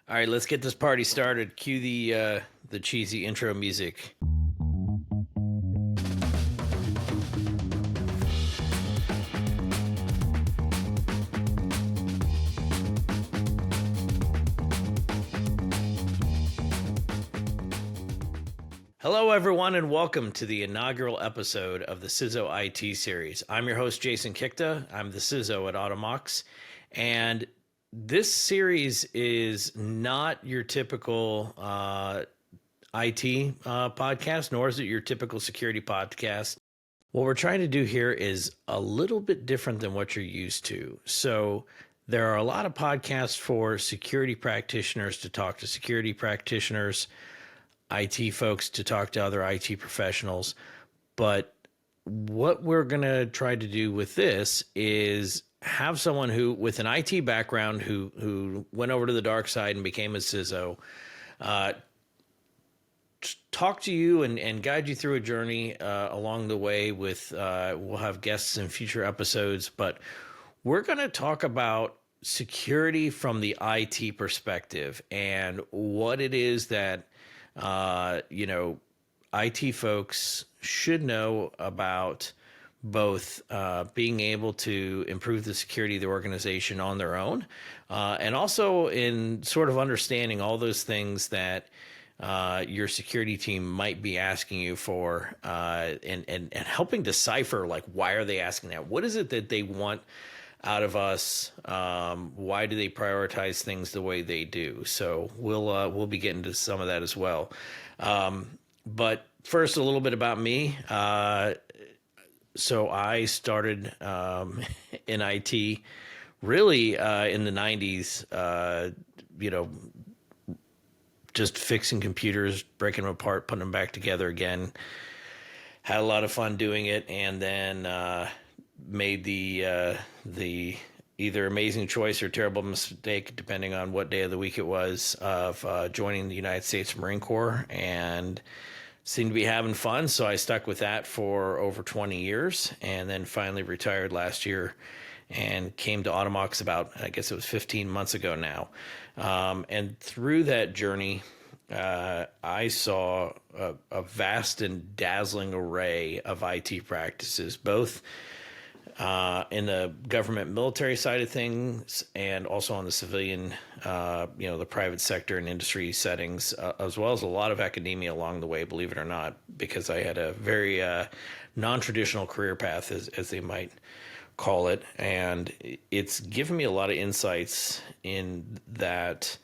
All right, let's get this party started. Cue the cheesy intro music. Hello, everyone, and welcome to the inaugural episode of the CISO IT series. I'm your host, Jason Kikta. I'm the CISO at Automox, and this series is not your typical IT podcast, nor is it your typical security podcast. What we're trying to do here is a little bit different than what you're used to. So there are a lot of podcasts for security practitioners to talk to security practitioners, IT folks to talk to other IT professionals. But what we're going to try to do with this is have someone who, with an IT background, who went over to the dark side and became a CISO, talk to you and guide you through a journey along the way. With we'll have guests in future episodes, but we're going to talk about security from the IT perspective and what it is that IT folks should know about both being able to improve the security of the organization on their own, and also in sort of understanding all those things that your security team might be asking you for, and helping decipher, like, why are they asking that? What is it that they want out of us? Why do they prioritize things the way they do? So we'll be getting to some of that as well. But first, a little bit about me. So I started in IT really in the 90s, just fixing computers, breaking them apart, putting them back together again. Had a lot of fun doing it, and then made the either amazing choice or terrible mistake, depending on what day of the week it was, of joining the United States Marine Corps, and seemed to be having fun. So I stuck with that for over 20 years, and then finally retired last year and came to Automox about, I guess it was 15 months ago now. And through that journey, I saw a vast and dazzling array of IT practices, both in the government military side of things and also on the civilian, the private sector and industry settings, as well as a lot of academia along the way, believe it or not, because I had a very non-traditional career path, as they might call it. And it's given me a lot of insights in that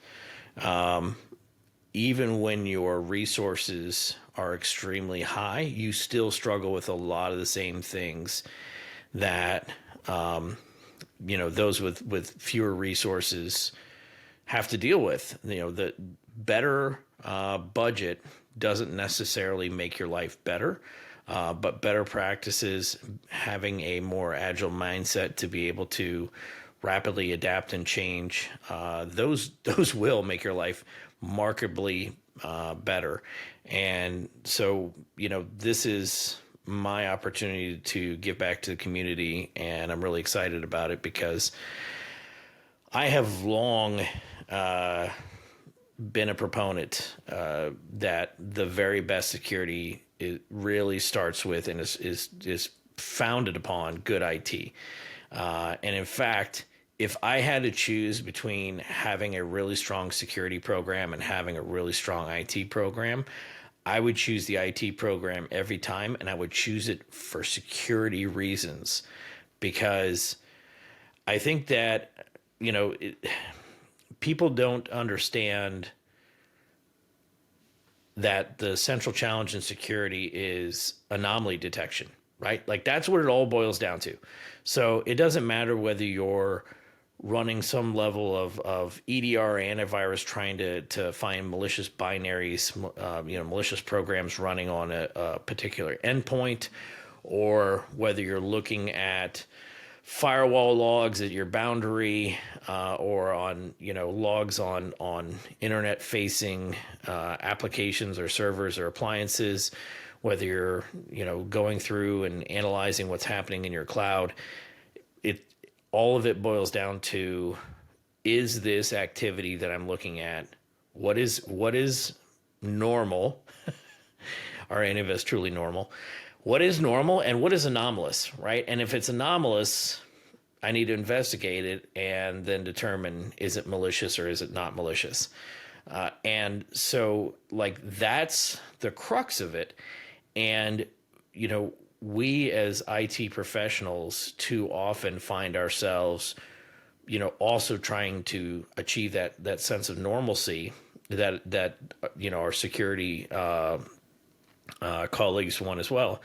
even when your resources are extremely high, you still struggle with a lot of the same things that those with fewer resources have to deal with. The better budget doesn't necessarily make your life better, but better practices, having a more agile mindset to be able to rapidly adapt and change, those will make your life markedly better. And so, this is my opportunity to give back to the community, and I'm really excited about it because I have long been a proponent that the very best security really starts with and is founded upon good IT. And in fact, if I had to choose between having a really strong security program and having a really strong IT program, I would choose the IT program every time, and I would choose it for security reasons, because I think that, people don't understand that the central challenge in security is anomaly detection, right? Like, that's what it all boils down to. So it doesn't matter whether you're running some level of EDR antivirus trying to find malicious binaries, malicious programs running on a particular endpoint, or whether you're looking at firewall logs at your boundary, or on logs on internet facing applications or servers or appliances, whether you're going through and analyzing what's happening in your cloud. All of it boils down to is this activity that I'm looking at, what is normal? Are any of us truly normal? What is normal and what is anomalous, right? And if it's anomalous, I need to investigate it and then determine, is it malicious or is it not malicious? And so, like, that's the crux of it. And, we as IT professionals too often find ourselves, also trying to achieve that sense of normalcy that our security colleagues want as well,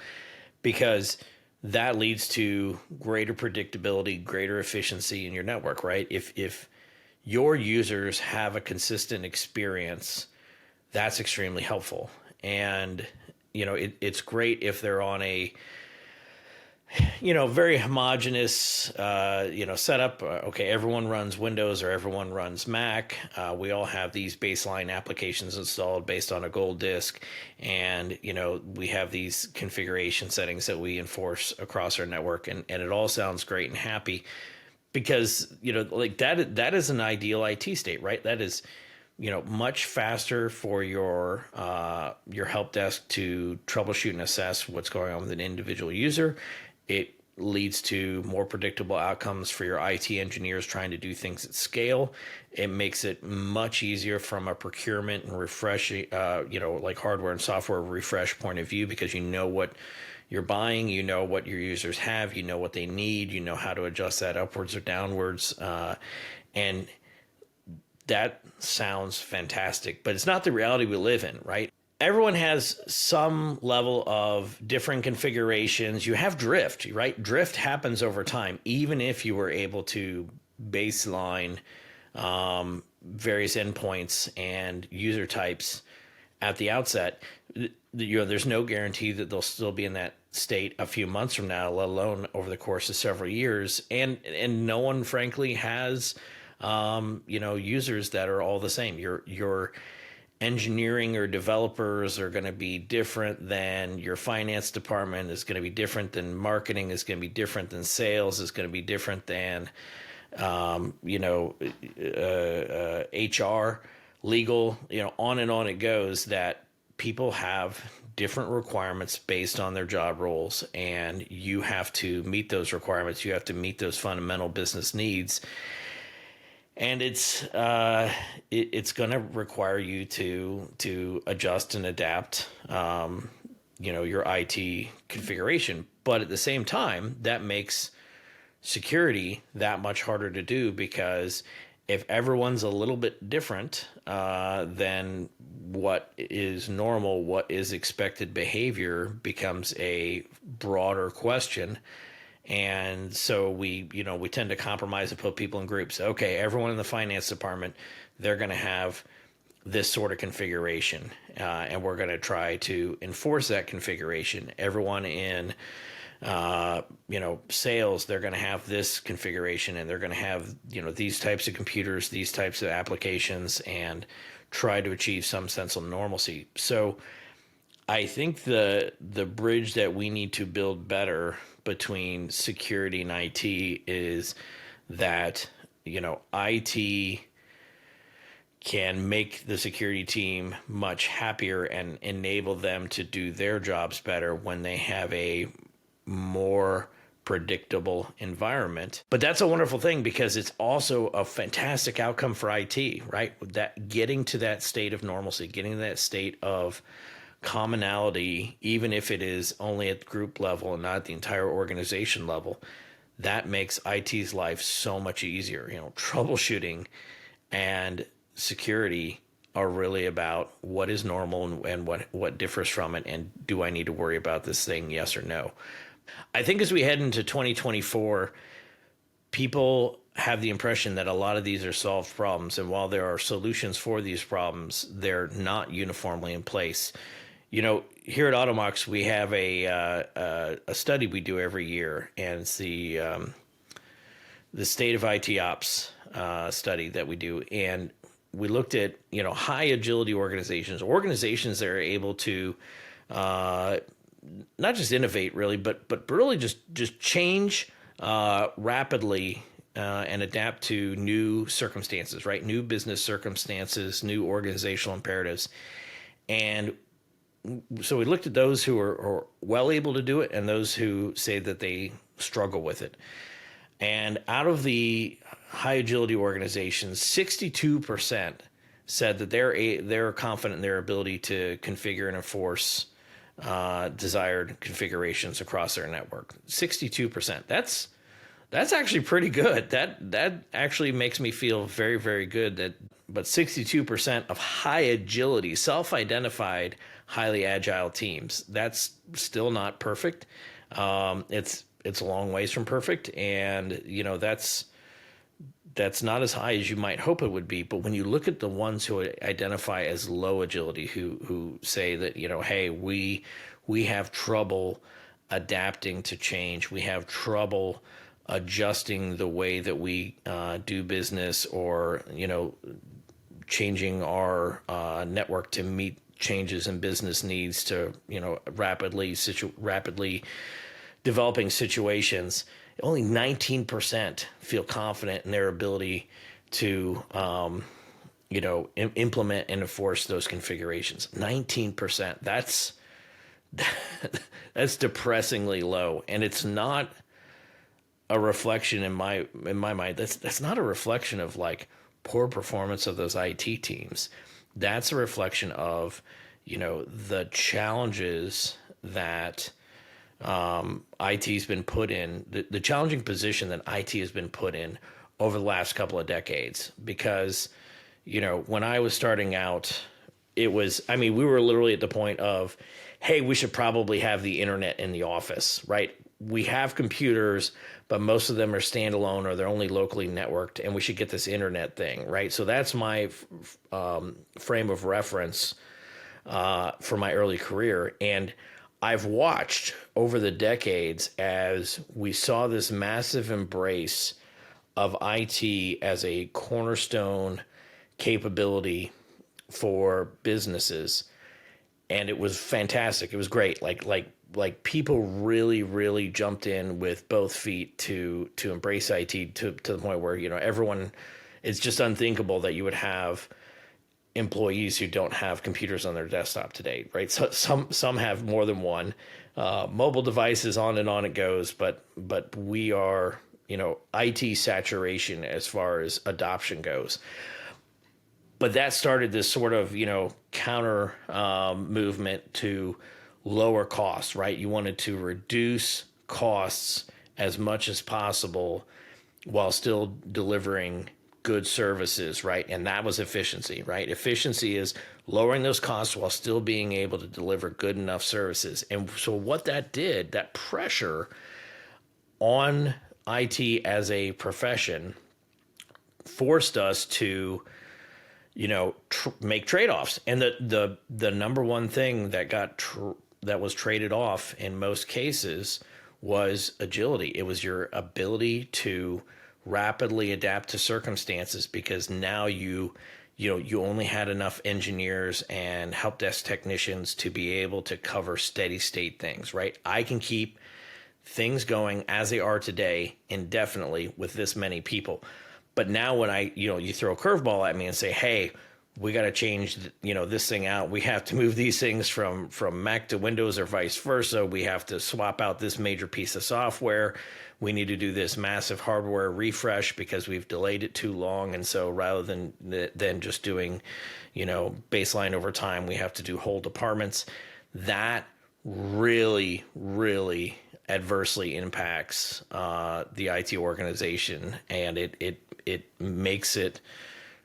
because that leads to greater predictability, greater efficiency in your network, right? If your users have a consistent experience, that's extremely helpful. And it's great if they're on a very homogenous, setup. Okay, everyone runs Windows or everyone runs Mac. We all have these baseline applications installed based on a gold disk, and we have these configuration settings that we enforce across our network, and it all sounds great and happy, because like that is an ideal IT state, right? That is much faster for your help desk to troubleshoot and assess what's going on with an individual user. It leads to more predictable outcomes for your IT engineers trying to do things at scale. It makes it much easier from a procurement and refreshing, like hardware and software refresh point of view, because you know what you're buying, you know what your users have, you know what they need, you know how to adjust that upwards or downwards. And that sounds fantastic, but it's not the reality we live in, right? Everyone has some level of different configurations. You have drift, right? Drift happens over time, even if you were able to baseline various endpoints and user types at the outset. There's no guarantee that they'll still be in that state a few months from now, let alone over the course of several years. And no one, frankly, has users that are all the same. Your engineering or developers are going to be different than your finance department, is going to be different than marketing, is going to be different than sales, is going to be different than HR, legal, on and on it goes, that people have different requirements based on their job roles, and you have to meet those requirements. You have to meet those fundamental business needs. And it's going to require you to adjust and adapt, your IT configuration. But at the same time, that makes security that much harder to do, because if everyone's a little bit different than what is normal, what is expected behavior becomes a broader question. And so we tend to compromise and put people in groups. Okay, everyone in the finance department, they're going to have this sort of configuration, and we're going to try to enforce that configuration. Everyone in sales, they're going to have this configuration, and they're going to have these types of computers, these types of applications, and try to achieve some sense of normalcy. So I think the bridge that we need to build better between security and IT is that, IT can make the security team much happier and enable them to do their jobs better when they have a more predictable environment. But that's a wonderful thing, because it's also a fantastic outcome for IT, right? That getting to that state of normalcy, getting to that state of commonality, even if it is only at the group level and not the entire organization level, that makes IT's life so much easier. Troubleshooting and security are really about what is normal and what differs from it, and do I need to worry about this thing, yes or no? I think as we head into 2024, people have the impression that a lot of these are solved problems, and while there are solutions for these problems, they're not uniformly in place. Here at Automox, we have a study we do every year, and it's the state of IT ops study that we do, and we looked at high agility organizations that are able to not just innovate really, but really just change rapidly and adapt to new circumstances, right? New business circumstances, new organizational imperatives. And so we looked at those who are well able to do it and those who say that they struggle with it. And out of the high agility organizations, 62% said that they're confident in their ability to configure and enforce desired configurations across their network. 62%. That's actually pretty good. That actually makes me feel very, very good. But 62% of high agility, self-identified, highly agile teams. That's still not perfect. It's a long ways from perfect, and that's not as high as you might hope it would be. But when you look at the ones who identify as low agility, who say that, hey, we have trouble adapting to change, we have trouble adjusting the way that we do business, or changing our network to meet changes in business needs, to rapidly developing situations. Only 19% feel confident in their ability to, implement and enforce those configurations. 19%. That's depressingly low, and it's not a reflection in my mind. That's not a reflection of like poor performance of those IT teams. That's a reflection of, the challenges that IT's been put in, the challenging position that IT has been put in over the last couple of decades. Because, when I was starting out, we were literally at the point of, hey, we should probably have the internet in the office, right? We have computers, but most of them are standalone or they're only locally networked, and we should get this internet thing, right? So that's my frame of reference for my early career. And I've watched over the decades as we saw this massive embrace of IT as a cornerstone capability for businesses. And it was fantastic. It was great. Like people really, really jumped in with both feet to embrace IT to the point where, everyone, it's just unthinkable that you would have employees who don't have computers on their desktop today, right? So some have more than one, mobile devices, on and on it goes. But we are, IT saturation as far as adoption goes. But that started this sort of, counter movement to lower costs, right? You wanted to reduce costs as much as possible while still delivering good services, right? And that was efficiency, right? Efficiency is lowering those costs while still being able to deliver good enough services. And so what that did, that pressure on IT as a profession forced us to, make trade-offs. And the number one thing that that was traded off in most cases was agility. It was your ability to rapidly adapt to circumstances, because now you only had enough engineers and help desk technicians to be able to cover steady state things, right? I can keep things going as they are today indefinitely with this many people. But now when you throw a curveball at me and say, hey, we got to change, this thing out. We have to move these things from Mac to Windows or vice versa. We have to swap out this major piece of software. We need to do this massive hardware refresh because we've delayed it too long. And so rather than just doing, baseline over time, we have to do whole departments. That really, really adversely impacts the IT organization, and it makes it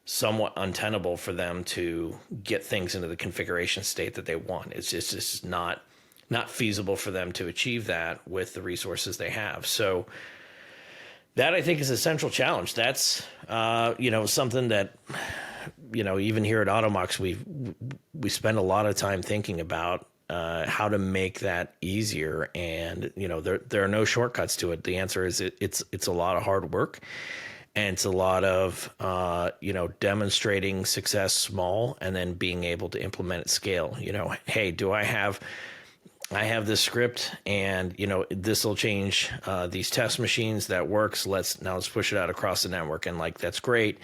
somewhat untenable for them to get things into the configuration state that they want. It's just not feasible for them to achieve that with the resources they have. So that, I think, is a central challenge. That's something that even here at Automox we spend a lot of time thinking about how to make that easier. And there are no shortcuts to it. The answer is it's a lot of hard work. And it's a lot of, demonstrating success small and then being able to implement at scale. Hey, do I have I have this script, and this will change these test machines. That works. Let's push it out across the network, and like that's great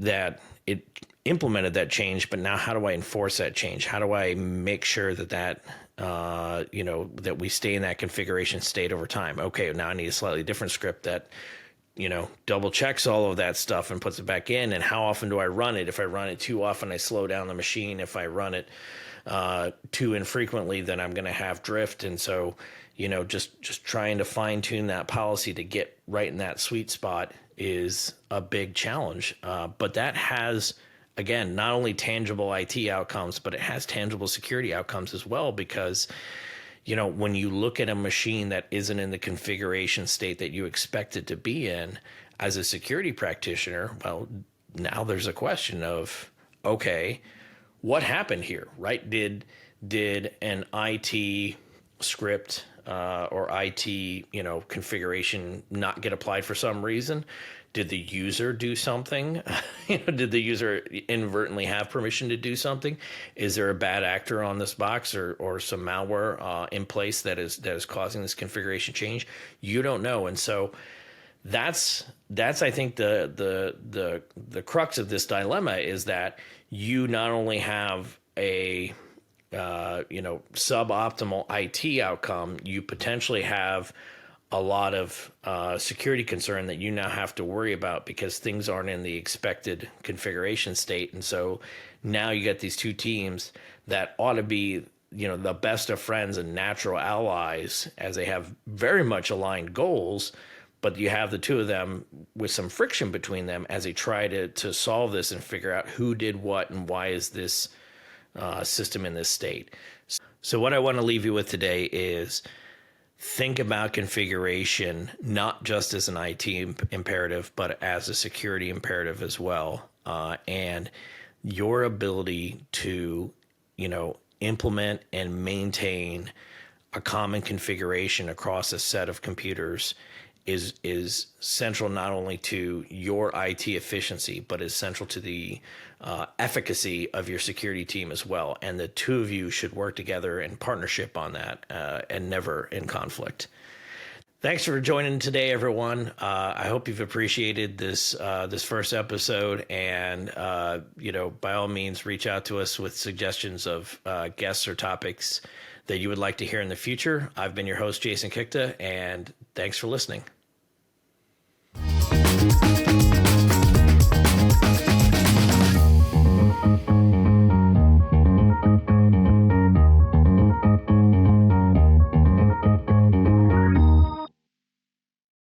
that it implemented that change. But now, how do I enforce that change? How do I make sure that that we stay in that configuration state over time? Okay, now I need a slightly different script that double checks all of that stuff and puts it back in. And how often do I run it? If I run it too often, I slow down the machine. If I run it too infrequently, then I'm going to have drift. And so, just trying to fine tune that policy to get right in that sweet spot is a big challenge. But that has, again, not only tangible IT outcomes, but it has tangible security outcomes as well, because when you look at a machine that isn't in the configuration state that you expect it to be in, as a security practitioner, well, now there's a question of, okay, what happened here, right? Did an IT script or IT configuration not get applied for some reason? Did the user do something? Did the user inadvertently have permission to do something? Is there a bad actor on this box or some malware in place that is causing this configuration change? You don't know, and so that's I think the crux of this dilemma is that you not only have a suboptimal IT outcome, you potentially have a lot of security concern that you now have to worry about because things aren't in the expected configuration state. And so now you get these two teams that ought to be, the best of friends and natural allies, as they have very much aligned goals, but you have the two of them with some friction between them as they try to solve this and figure out who did what and why is this system in this state. So what I want to leave you with today is think about configuration not just as an IT imperative, but as a security imperative as well. And your ability to, implement and maintain a common configuration across a set of computers is central not only to your IT efficiency, but is central to the efficacy of your security team as well. And the two of you should work together in partnership on that and never in conflict. Thanks for joining today, everyone. I hope you've appreciated this first episode, and by all means, reach out to us with suggestions of guests or topics that you would like to hear in the future. I've been your host, Jason Kikta, and thanks for listening.